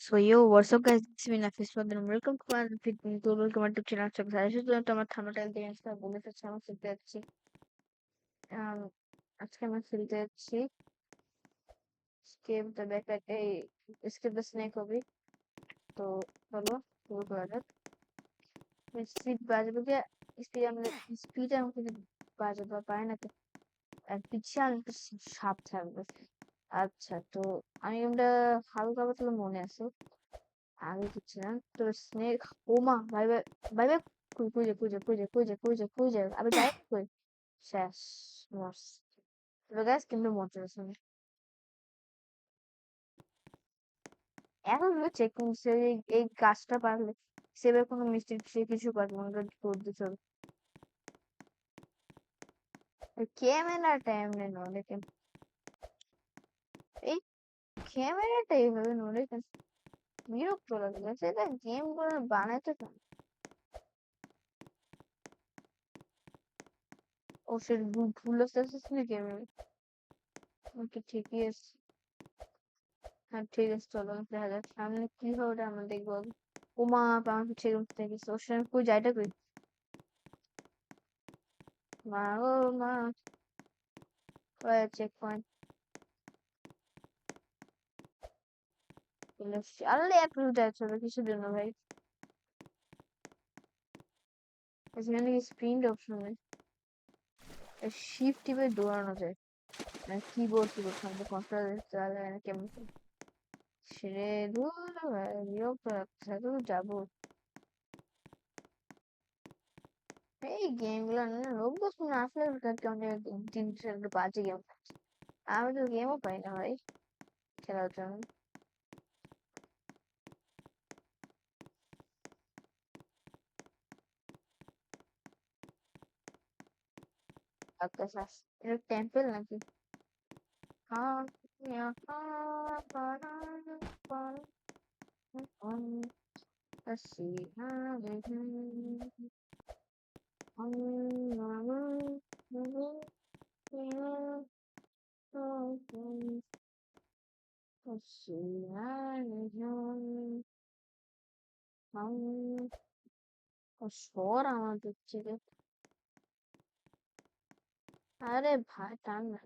So yo, what's up guys? This is me Nafis Fadlan. Welcome to my YouTube channel. So guys, আমার ঠান্ডা time থেকে বলে ফেলছি আমার খেলতে যাচ্ছি। আজকে আমরা খেলতে যাচ্ছি স্কেপ দ্য ব্যাক এই স্কেপ দ্য স্নেক হবে। তো চলো শুরু করা যাক। স্পিড বাজবে যে স্পিড আমাকে বাজাতে পারে না, আর পিছিয়ে আমি সাপ থাকবে। আচ্ছা, তো আমি ওটা হালকা পাতলা মনে আছে, আগে কিছু না। তো স্নেক, ও মা, বাই বাই বাই বাই। কুই আবে যাই কই, শেষ, মস। তবে গাইস কিন্তু মজা আছে না। এখন চেক করছে এই গাছটা পারলে সেবার কোনো মিস্টেক সে কিছু পারবে না, করতে চল। ক্যামেরাটা এমনি নড়ে কেন? এই ক্যামেরাটা এইভাবে নড়ে কেন? বিরক্ত লাগে। সেটা গেম করে বানাইতে কেন? ও সে ভুল আসতেছিস না ক্যামেরা। ওকে ঠিকই আছে। হ্যাঁ ঠিক আছে, চলো দেখা যাক সামনে কি হবে, ওটা আমরা দেখবো। ওমা, আমার ছেড়ে উঠতে গেছে, ওর সঙ্গে কই যাইটা কই? মা ও মা, চেক পয়েন্ট চলে এসছি। আরে এক রুট আছে কিসের জন্য ভাই? এখানে কি স্প্রিন্ট অপশন নেই? শিফট টিপে দৌড়ানো যায় না? কিবোর্ড আমাদের কন্ট্রোল চালা যায় না কেমন? সেরে দূর ভাই, বিরক্ত লাগছে, তো যাবো। এই গেম গুলো না অভ্যাস না আসলে অনেক দিন একটু বাজে গেম। আমি তো গেমও পাই না ভাই খেলার জন্য। আকাশ, এটা টেম্পল নাকি? हाँ यहाँ पर हसीना नहीं, हसीना नहीं हम। শোর আমার দিচ্ছে রে। আরে ভাই টান না,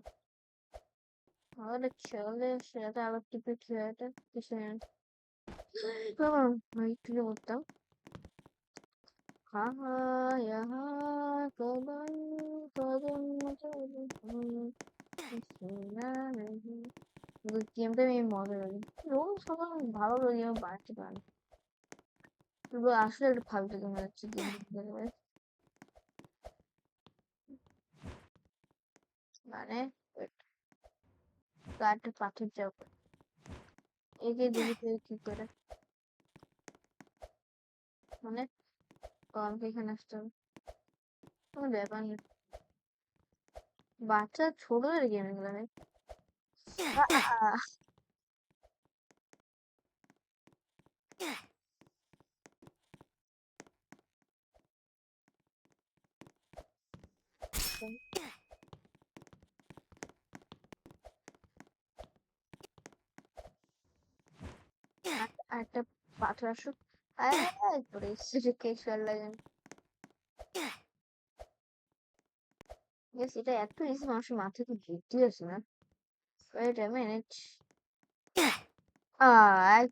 আরে চলে সেটা আবার টিপে খেয়ে কিছু ভাই তুই বলতাম। हाँ यहाँ कदम कदम हसीना नहीं। গেমটা আমি মজা লাগে, রোজ সবার ভালো লাগে, আমি বাড়তে পারি। তবে আসলে একটু ফালতু দেখা যাচ্ছে গেম। মানে গাড়িটা পাথর যাও, এই যে দেখি কি করে, মানে আমাকে এখানে আসতে হবে, কোনো ব্যাপার নেই। বাচ্চা ছোটদের গেম এগুলো ভাই। একটা পাথর আসুক, পরে কে খেয়াল লাগে। এটা এত ইজি, মানুষের মাথায় তো বুদ্ধি আছে না? Wait a minute. আহ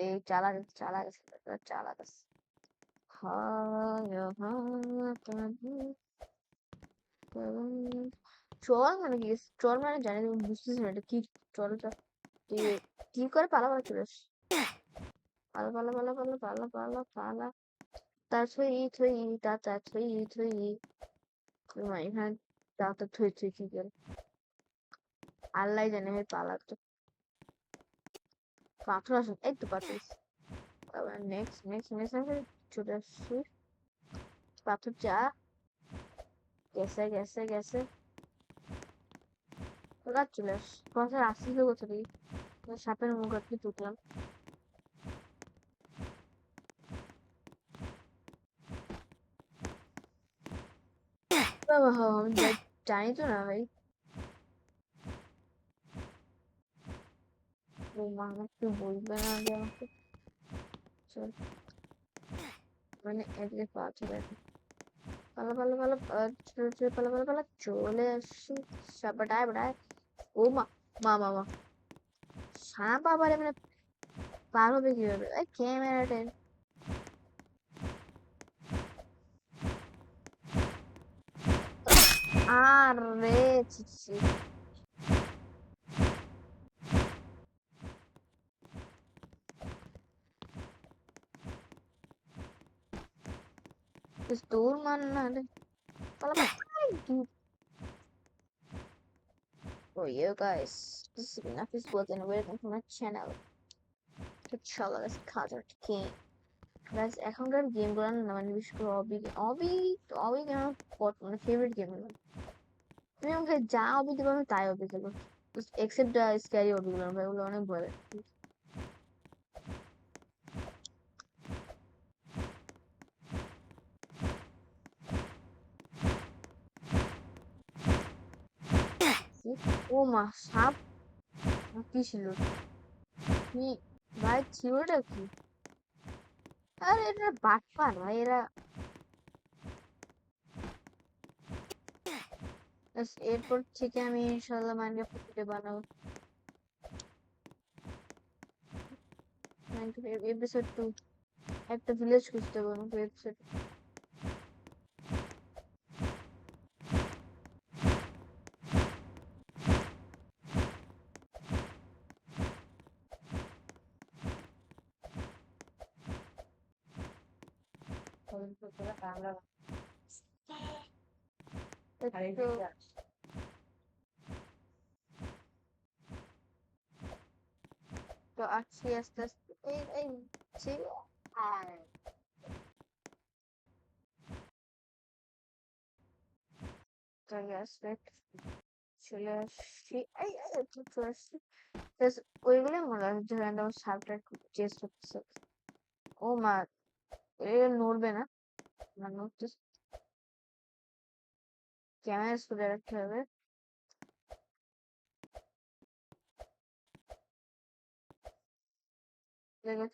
এই চালা গেছে, চালা গেছে। চল মানে কি? চল মানে জানি, তুমি বুঝতেছি না এটা কি। চলটা কি করে পালা চলে আসে? পালা পালা পালা পালা পালা পালা পালা, তার থই তা থই। এখানে তা থই কি করে? আল্লাহ জানে ভাই, পালা তো পাথর আসুন, এই তো পাথর। আবার নেক্সট আমি চলে আসছি। পাথর চা গেছে ওরা চলে আস। কথা আসছিল কোথা থেকে? সাপের মুখ আর কি ঢুকলাম। বাবা, আমি জানি তো না ভাই। ও মা, আমাকে বলবে না যে আমাকে মানে এদিকে পা চলে আসে। পালা পালা পালা পালা পালা পালা চলে আসি। সাবাডায় বাডায়। ও মা মা মা মা সাপ আবার মানে পার হবে কিভাবে? এই ক্যামেরাটা আরে ছি ছি। Just দৌড় মার না রে। পালা পালা। For you guys, this is Nafis World and welcome to my channel. তো চলো let's start game. Guys, এখনকার গেম গুলো না মানে বিশেষ করে অবি গেম মানে ফেভারিট গেম গুলো। তুমি আমাকে যা অবি দেবে আমি তাই অবি খেলবো। এক্সেপ্ট স্ক্যারি অবি গুলো ভাই ওগুলো অনেক ভয় লাগে। ও মা সাপ কি ছিল? কি ভাই ছিলটা কি? আরে এটা বাটপার ভাই এরা। এরপর থেকে আমি ইনশাল্লাহ মাইনক্রাফট ভিডিও বানাবো। এপিসোড 2 একটা ভিলেজ খুঁজতে হবে আমাকে এপিসোড। একটু তো আসছি আস্তে আস্তে এই ছিল। তো গ্যাস চলে আসছি চলে আসছি। ওইগুলো মনে হয় ধরেন আমার সাপটা চেস্ট হচ্ছে। ও মা এটা নড়বে না মানে নড়তে ক্যামেরা স্কুলে রাখতে হবে।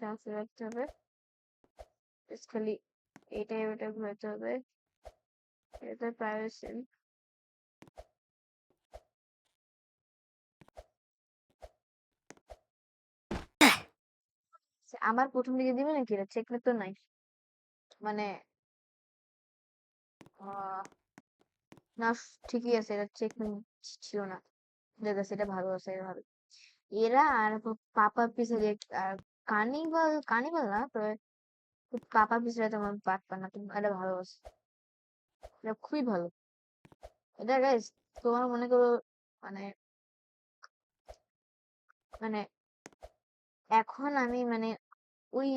চান্স রাখতে হবে খালি এটাই ওটা ঘুরাতে হবে। এটা প্রাইভেসি আমার প্রথম দিকে দিবে নাকি এটা চেক তো নাই মানে না ঠিকই আছে এটা চেক ছিল না। দেখ সেটা ভালো আছে এটা ভালো। এরা আর পাপা পিছনে কার্নিভাল কার্নিভাল না তো পাপা পিছনে তোমার পারবা না তুমি এটা ভালো আছে। এটা খুবই ভালো। এটা গাইস তোমার মনে করো মানে মানে এখন আমি মানে ওই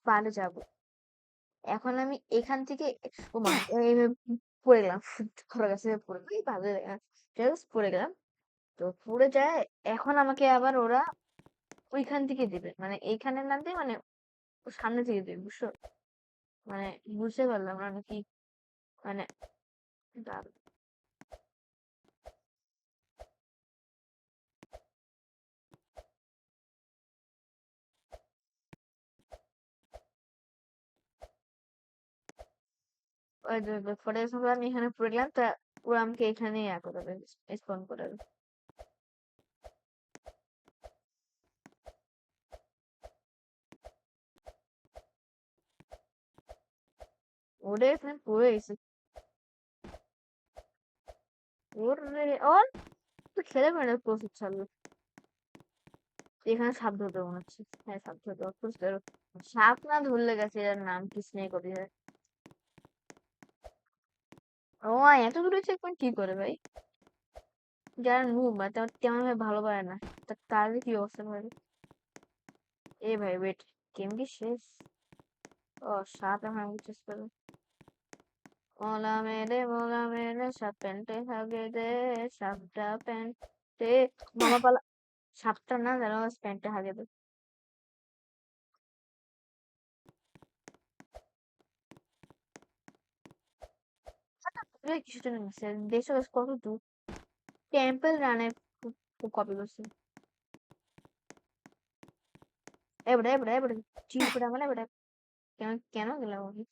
পারে যাব। এখন আমি এখান থেকে ও মা এইভাবে পড়ে গেলাম খড় গাছে পড়ে ওই ভালো পড়ে গেলাম। তো পড়ে যায় এখন আমাকে আবার ওরা ওইখান থেকে দিবে মানে এইখানে না দিয়ে মানে সামনে থেকে দিবে বুঝছো? মানে বুঝতে পারলাম না কি মানে দাঁড়াও। ওই পরে যখন আমি এখানে পড়ে গেলাম তা ওরা আমাকে এখানে ইয়া করে দেবে স্পন করে দেবে। ওরে এখানে পড়ে গেছে ওরে ওর তো খেলে মানে প্রচুর ছাড়লো। এখানে সাপ ধরতে মনে হচ্ছে। হ্যাঁ সাপ ধরতে বুঝতে পারো। সাপ না ধরলে গেছে এর নাম কি স্নেক অফিসার। ও এত দূরে চেক পয়েন্ট কি করে ভাই? যারা নুব বা তেমন ভাবে ভালো পারে না তাদের কি অবস্থা হবে? এ ভাই ওয়েট গেম কি শেষ? ও সাপ এখন চেষ্টা করো। মোলা মেরে সাপ প্যান্টে হাগে দে সাপটা প্যান্টে মামা পালা সাপটা না যেন প্যান্টে হাগে দে। কিছুটা নিচ্ছে দেড়শো গাছ কত দূর? টেম্পল রানে কপি করছে। এবারে এবারে এবারে চিল করে আমার এবারে কেন কেন গেলাম আমি?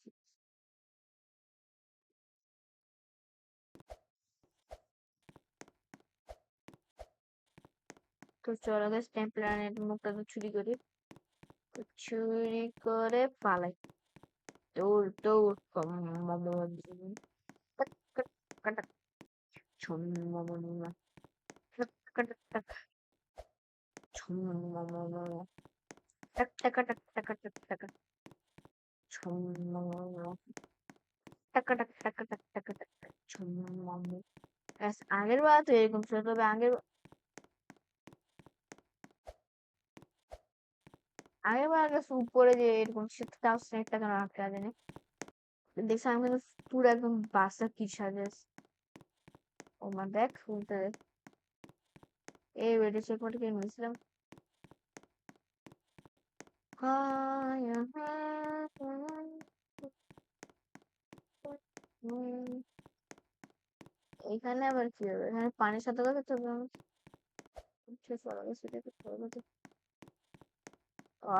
তো চলো গাইস টেম্পলারের মুখটা তো চুরি করি, তো চুরি করে পালাই। দৌড় দৌড় টাক টাক টাক ছুম টাক টাক টাক ছুম টাক টাক টাক টাক টাক টাক ছুম টাক টাক টাক টাক টাক টাক ছুম। ব্যাস আগের বার তো এরকম ছিল, তবে আগের বার গেছে উপরে যে এরকম সে তাও স্নেকটা কেন আটকে জানি দেখছি আমি কিন্তু পুরো একদম বাসা কি সাজেস। ও মা দেখ উল্টে দেখ এই ওয়েটে চেক করে কে নিয়েছিলাম। এখানে আবার কি হবে, এখানে পানির সাথে কথা তো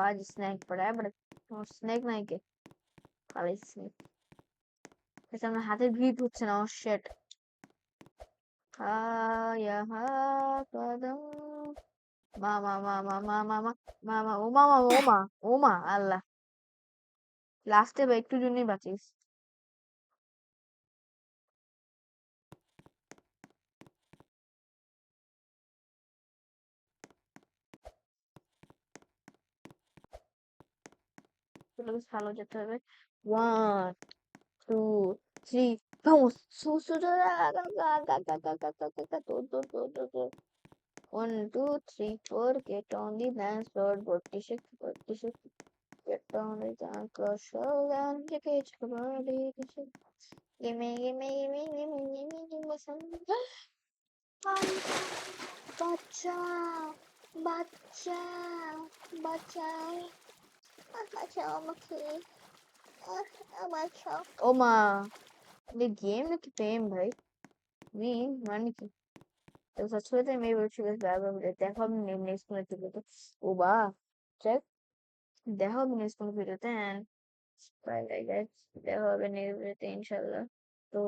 आज स्नैक पड़ा है बट स्नैक नहीं के खाली स्नैक जैसे আমার হাতের গ্রিপ হচ্ছে না। ও শিট यहाँ कदम মামা মামা মামা মামা ও মামা ও মা ও মা আল্লাহ লাস্টে বা একটু জন্যই বাঁচিস। চলো বেশ ভালো যেতে হবে। 1 2 3 vamos সুসুরা তো 1 2 3 4 get on the dance floor 46 46 get on the dance floor show and get your body gimme gimme gimme gimme gimme gimme some বাচ্চা বাচ্চা বাচ্চাও বাচ্চাও আমাকে বাচ্চাও ও মা ये गेम ना कि प्रेम भाई नहीं मान की तो सच में तो मैं বলছি বেশ বারবার বলে দেখো আমি নেক্সট কোন ভিডিওতে ও বা চেক দেখো আমি নেক্সট কোন ভিডিওতে এন্ড বাই বাই গাইস দেখা হবে নেক্সট ভিডিওতে ইনশাআল্লাহ। তো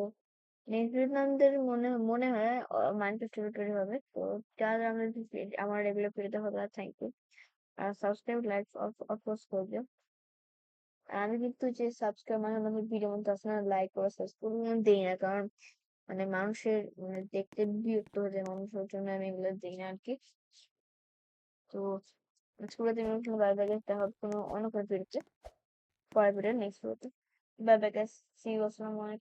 নেক্সট ভিডিওতে আমাদের মনে মনে হয় মাইনক্রাফট টিউটোরিয়াল হবে। তো যারা আমাদের আমার রেগুলার ভিডিওতে হবে থ্যাংক ইউ আর সাবস্ক্রাইব লাইক অফকোর্স করবে। আর আমি কিন্তু যে সাবস্ক্রাইব মানে আমি ভিডিও মধ্যে আসলে লাইক করে সাবস্ক্রাইব দেই না, কারণ মানে মানুষের মানে দেখতে বিরক্ত হয়ে যায় মানুষের জন্য আমি এগুলো দিই না আর কি। তো স্কুলে দিন বাই বাই দেখা হবে কোনো অন্য কোনো ভিডিওতে, পরের ভিডিও নেক্সট ভিডিওতে। Bye bye guys, see you, আসসালামু আলাইকুম।